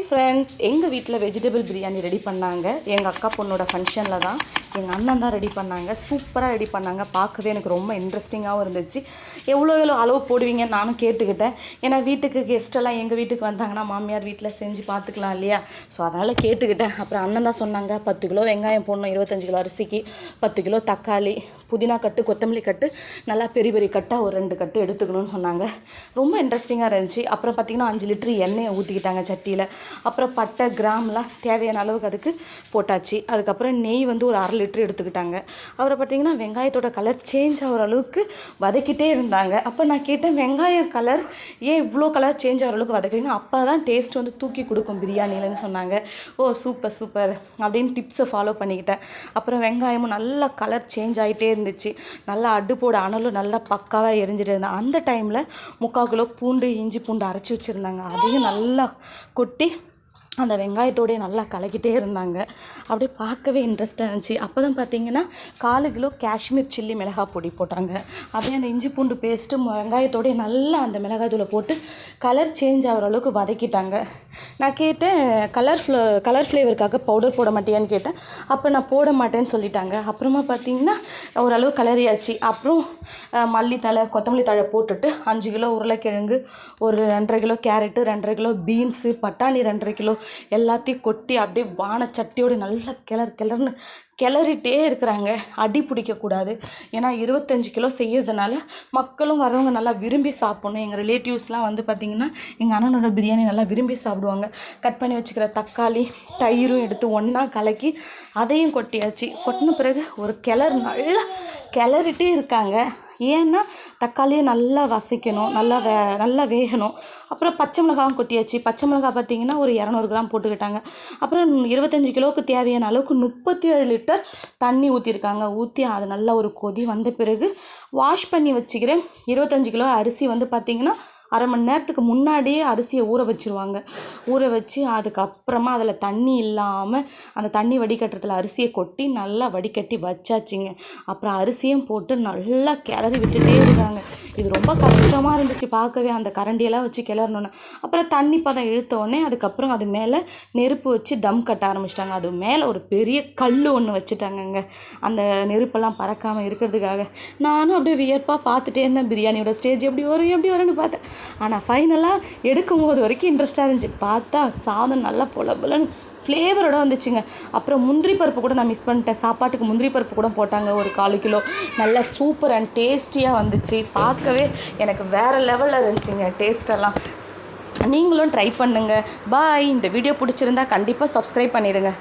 Friends, எங்கள் வீட்டில் vegetable biryani ready பண்ணாங்க. எங்கள் அக்கா பொண்ணோட ஃபங்க்ஷனில் தான் எங்கள் அண்ணன் தான் ரெடி பண்ணாங்க. சூப்பராக ரெடி பண்ணாங்க. பார்க்கவே எனக்கு ரொம்ப இன்ட்ரெஸ்டிங்காகவும் இருந்துச்சு. எவ்வளோ அளவு போடுவீங்கன்னு நானும் கேட்டுக்கிட்டேன். ஏன்னா வீட்டுக்கு கெஸ்ட்டெல்லாம் எங்கள் வீட்டுக்கு வந்தாங்கன்னா மாமியார் வீட்டில் செஞ்சு பார்த்துக்கலாம் இல்லையா. ஸோ அதனால் கேட்டுக்கிட்டேன். அப்புறம் அண்ணன் தான் சொன்னாங்க 10 கிலோ வெங்காயம் போடணும், 25 கிலோ அரிசிக்கு, 10 கிலோ தக்காளி, புதினா கட்டு, கொத்தமல்லி கட்டு, நல்லா பெரிய பெரிய கட்டாக ஒரு 2 கட்டு எடுத்துக்கணும்னு சொன்னாங்க. ரொம்ப இன்ட்ரெஸ்டிங்காக இருந்துச்சு. அப்புறம் பார்த்திங்கன்னா 5 லிட்டர் எண்ணெயை ஊற்றிக்கிட்டாங்க சட்டியில். அப்புறம் பட்டை கிராம்லாம் தேவையான அளவுக்கு அதுக்கு போட்டாச்சு. அதுக்கப்புறம் நெய் வந்து ஒரு 1/2 லிட்டர் எடுத்துக்கிட்டாங்க. அப்புறம் பார்த்திங்கன்னா வெங்காயத்தோட கலர் சேஞ்ச் ஆகிற அளவுக்கு வதக்கிட்டே இருந்தாங்க. அப்போ நான் கேட்டேன், வெங்காயம் கலர் ஏன் இவ்வளோ கலர் சேஞ்ச் ஆகிற அளவுக்கு வதக்குறீங்கன்னா அப்போ தான் டேஸ்ட் வந்து தூக்கி கொடுக்கும் பிரியாணிலன்னு சொன்னாங்க. ஓ சூப்பர் சூப்பர் அப்படின்னு டிப்ஸை ஃபாலோ பண்ணிக்கிட்டேன். அப்புறம் வெங்காயமும் நல்லா கலர் சேஞ்ச் ஆகிட்டே இருந்துச்சு. நல்லா அடுப்போட அனலும் நல்லா பக்காவாக எரிஞ்சிட்டு இருந்தேன். அந்த டைமில் 3/4 கிலோ பூண்டு, இஞ்சி பூண்டு அரைச்சி வச்சுருந்தாங்க. அதையும் நல்லா கொட்டி அந்த வெங்காயத்தோடையே நல்லா கலக்கிட்டே இருந்தாங்க. அப்படியே பார்க்கவே இன்ட்ரெஸ்ட்டாக இருந்துச்சு. அப்போ தான் பார்த்தீங்கன்னா 4 கிலோ காஷ்மீர் சில்லி மிளகாய் பொடி போட்டாங்க. அப்படியே அந்த இஞ்சி பூண்டு பேஸ்ட்டு வெங்காயத்தோடையே நல்லா அந்த மிளகாய் தூளை போட்டு கலர் சேஞ்ச் ஆகிற அளவுக்கு வதக்கிட்டாங்க. நான் கேட்டேன், கலர் ஃப்ளேவருக்காக பவுடர் போட மாட்டியான்னு கேட்டேன். அப்போ நான் போட மாட்டேன்னு சொல்லிட்டாங்க. அப்புறமா பார்த்தீங்கன்னா ஓரளவு கலரியாச்சு. அப்புறம் மல்லித்தழை, கொத்தமல்லி தழை போட்டுட்டு 5 கிலோ உருளைக்கிழங்கு, ஒரு 2.5 கிலோ கேரட்டு, 2.5 கிலோ பீன்ஸு, பட்டாணி 2.5 கிலோ எல்லாத்தையும் கொட்டி அப்படியே வானச்சட்டியோடு நல்லா கிளறுன்னு கிளறிட்டே இருக்கிறாங்க. அடி பிடிக்கக்கூடாது. ஏன்னா 25 கிலோ செய்யறதுனால மக்களும் வரவங்க நல்லா விரும்பி சாப்பிட்ணும். எங்கள் ரிலேட்டிவ்ஸ்லாம் வந்து பார்த்திங்கன்னா எங்கள் அண்ணனோட பிரியாணி நல்லா விரும்பி சாப்பிடுவாங்க. கட் பண்ணி வச்சுக்கிற தக்காளி, தயிரும் எடுத்து ஒன்றா கலக்கி அதையும் கொட்டியாச்சு. கொட்டின பிறகு ஒரு நல்லா கிளறிட்டே இருக்காங்க. ஏன்னா தக்காளியை நல்லா வசக்கணும், நல்லா வேகணும். அப்புறம் பச்சை மிளகாவும் கொட்டியாச்சு. பச்சை மிளகா பார்த்திங்கன்னா ஒரு 200 கிராம் போட்டுக்கிட்டாங்க. அப்புறம் 25 கிலோவுக்கு தேவையான அளவுக்கு 37 லிட்டர் தண்ணி ஊற்றிருக்காங்க. ஊற்றி அது நல்லா ஒரு கொதி வந்த பிறகு வாஷ் பண்ணி வச்சுக்கிறேன் 25 கிலோ அரிசி வந்து பார்த்திங்கன்னா 1/2 மணி நேரத்துக்கு முன்னாடியே அரிசியை ஊற வச்சுருவாங்க. ஊற வச்சு அதுக்கப்புறமா அதில் தண்ணி இல்லாமல் அந்த தண்ணி வடிகட்டுறதுல அரிசியை கொட்டி நல்லா வடிகட்டி வச்சாச்சுங்க. அப்புறம் அரிசியும் போட்டு நல்லா கிளறி விட்டுட்டே இருக்காங்க. இது ரொம்ப கஷ்டமாக இருந்துச்சு பார்க்கவே, அந்த கரண்டியெல்லாம் வச்சு கிளறணுன்னு. அப்புறம் தண்ணி பதம் இழுத்தோடனே அதுக்கப்புறம் அது மேலே நெருப்பு வச்சு தம் கட்ட ஆரம்பிச்சிட்டாங்க. அது மேலே ஒரு பெரிய கல் ஒன்று வச்சுட்டாங்கங்க, அந்த நெருப்பெல்லாம் பறக்காமல் இருக்கிறதுக்காக. நானும் அப்படியே வியப்பாக பார்த்துட்டே இருந்தேன். பிரியாணியோட ஸ்டேஜ் எப்படி வரும்னு பார்த்தேன். ஆனால் ஃபைனலாக எடுக்கும் போது வரைக்கும் இன்ட்ரெஸ்ட்டாக இருந்துச்சு. பார்த்தா சாதம் நல்லா பொலன்னு ஃப்ளேவரோட வந்துச்சுங்க. அப்புறம் முந்திரி பருப்பு கூட நான் மிஸ் பண்ணிட்டேன். சாப்பாட்டுக்கு முந்திரி பருப்பு கூட போட்டாங்க ஒரு 1/4 கிலோ. நல்லா சூப்பர் அண்ட் டேஸ்டியாக வந்துச்சு. பார்க்கவே எனக்கு வேறு லெவலில் இருந்துச்சுங்க டேஸ்டெல்லாம். நீங்களும் ட்ரை பண்ணுங்கள். பாய். இந்த வீடியோ பிடிச்சிருந்தா கண்டிப்பாக சப்ஸ்கிரைப் பண்ணிடுங்க.